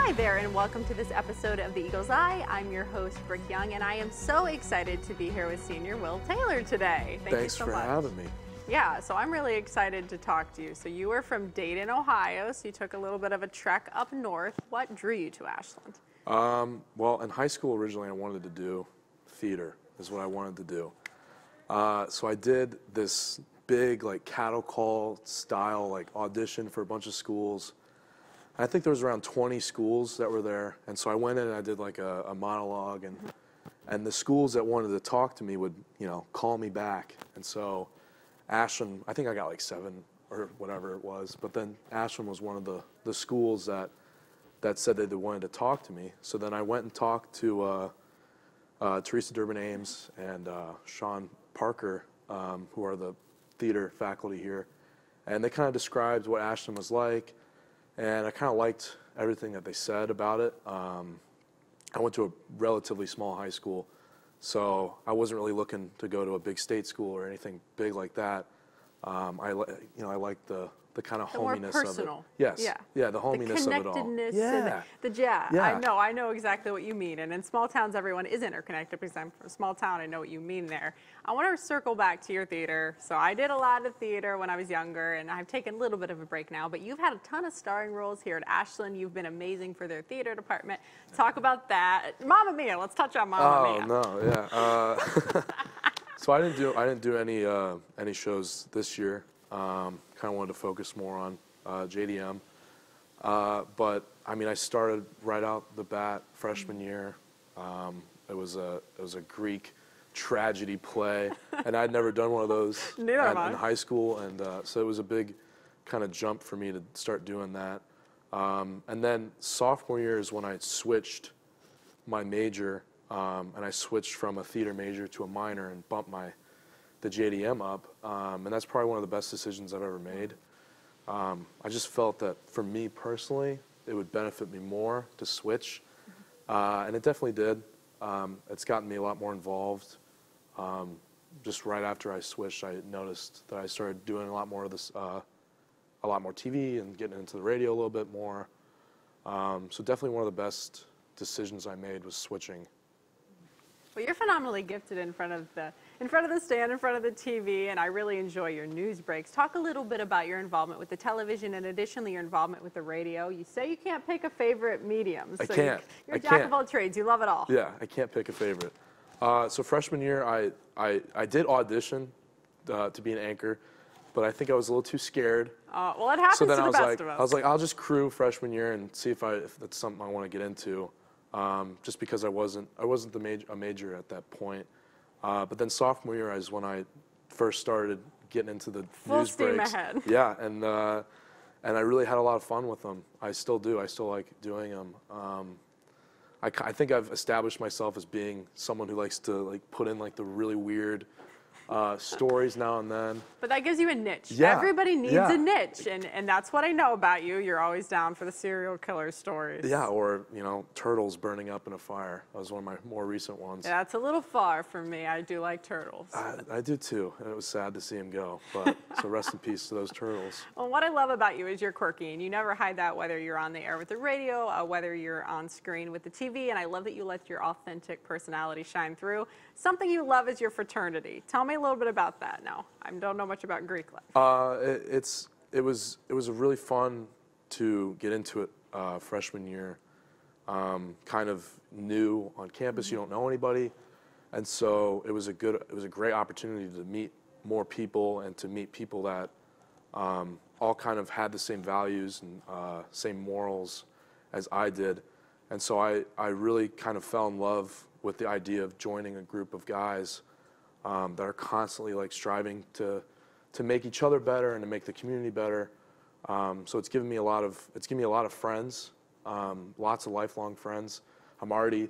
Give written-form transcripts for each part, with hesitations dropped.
Hi there, and welcome to this episode of The Eagle's Eye. I'm your host, Brooke Young, and I am so excited to be here with Senior Will Taylor today. Thank you so much. Thanks for having me. Yeah, so I'm really excited to talk to you. So you were from Dayton, Ohio, so you took a little bit of a trek up north. What drew you to Ashland? Well, in high school originally I wanted to do theater, is what I wanted to do. So I did this big like cattle call style like audition for a bunch of schools. I think there was around 20 schools that were there, and so I went in and I did like a monologue, and the schools that wanted to talk to me would, you know, call me back. And so Ashland, I think I got like 7 or whatever it was, but then Ashland was one of the schools that said they wanted to talk to me. So then I went and talked to Teresa Durbin Ames and Sean Parker, who are the theater faculty here, and they kind of described what Ashland was like. And I kind of liked everything that they said about it. I went to a relatively small high school, so I wasn't really looking to go to a big state school or anything big like that. I like the kind of hominess of it. Yes. Yeah, the hominess of it all. The connectedness. Yeah. I know exactly what you mean. And in small towns, everyone is interconnected because I'm from a small town. I know what you mean there. I want to circle back to your theater. So I did a lot of theater when I was younger, and I've taken a little bit of a break now. But you've had a ton of starring roles here at Ashland. You've been amazing for their theater department. Talk about that. Mamma Mia. Let's touch on Mamma Mia. Oh no, yeah. So I didn't do any shows this year. Kind of wanted to focus more on JDM, but I mean I started right out the bat freshman year. It was a Greek tragedy play, and I'd never done one of those in high school, and so it was a big kind of jump for me to start doing that. And then sophomore year is when I switched my major, and I switched from a theater major to a minor and bumped the JDM up, and that's probably one of the best decisions I've ever made. I just felt that for me personally, it would benefit me more to switch, and it definitely did. It's gotten me a lot more involved. Just right after I switched, I noticed that I started doing a lot more of this, a lot more TV and getting into the radio a little bit more. So definitely one of the best decisions I made was switching. Well, you're phenomenally gifted in front of the stand, in front of the TV, and I really enjoy your news breaks. Talk a little bit about your involvement with the television and additionally your involvement with the radio. You say you can't pick a favorite medium. I can't. You're a jack of all trades. You love it all. Yeah, I can't pick a favorite. So freshman year, I did audition to be an anchor, but I think I was a little too scared. Well, it happens to the best of us. I was like, I'll just crew freshman year and see if that's something I want to get into. Just because I wasn't a major at that point. But then sophomore year is when I first started getting into the news breaks. Full steam ahead. Yeah, and I really had a lot of fun with them. I still do. I still like doing them. I think I've established myself as being someone who likes to like put in like the really weird stories now and then. But that gives you a niche. Yeah. Everybody needs a niche, and that's what I know about you. You're always down for the serial killer stories. Yeah, or, you know, turtles burning up in a fire. That was one of my more recent ones. Yeah, that's a little far for me. I do like turtles. I do too, and it was sad to see him go, but so rest in peace to those turtles. Well, what I love about you is you're quirky, and you never hide that, whether you're on the air with the radio, whether you're on screen with the TV, and I love that you let your authentic personality shine through. Something you love is your fraternity. Tell me a little bit about that now. I don't know much about Greek life. It was really fun to get into it freshman year. Kind of new on campus, you don't know anybody, and so it was a great opportunity to meet more people and to meet people that all kind of had the same values and same morals as I did, and so I really kind of fell in love with the idea of joining a group of guys that are constantly like striving to make each other better and to make the community better. So it's given me a lot of friends, lots of lifelong friends. I'm already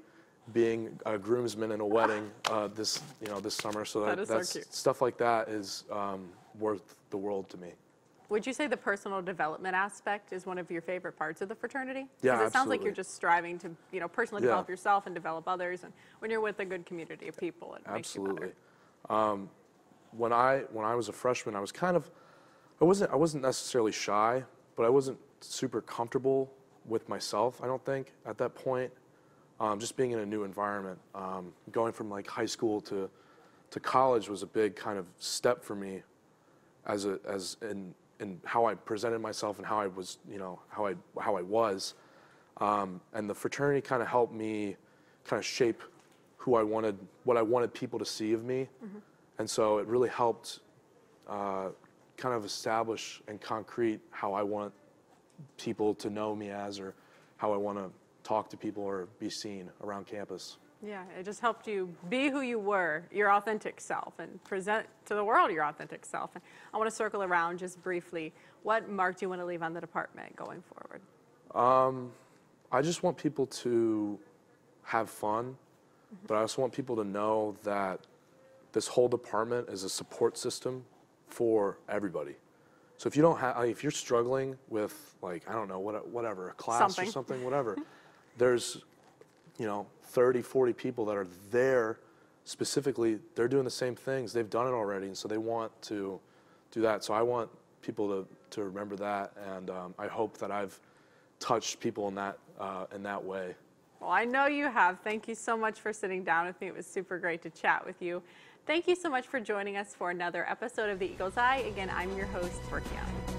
being a groomsman in a wedding this summer, so that's so cute. Stuff like that is worth the world to me. Would you say the personal development aspect is one of your favorite parts of the fraternity? Yeah, Because it sounds like absolutely. you're just striving to, you know, personally develop yourself and develop others, and when you're with a good community of people, it makes you better. When I was a freshman, I was I wasn't necessarily shy, but I wasn't super comfortable with myself, I don't think, at that point. Just being in a new environment. Going from like high school to college was a big kind of step for me as in how I presented myself and how I was, you know, how I was. And the fraternity kind of helped me kind of shape what I wanted people to see of me. Mm-hmm. And so it really helped kind of establish and concrete how I want people to know me as, or how I want to talk to people or be seen around campus. Yeah, it just helped you be who you were, your authentic self, and present to the world your authentic self. And I want to circle around just briefly. What mark do you want to leave on the department going forward? I just want people to have fun, but I also want people to know that this whole department is a support system for everybody. So if you don't have, if you're struggling with, like, I don't know, whatever, a class or something, whatever, there's, you know, 30, 40 people that are there specifically. They're doing the same things. They've done it already, and so they want to do that. So I want people to remember that, and I hope that I've touched people in that way. Well, I know you have. Thank you so much for sitting down with me. It was super great to chat with you. Thank you so much for joining us for another episode of The Eagle's Eye. Again, I'm your host, Brooke Young.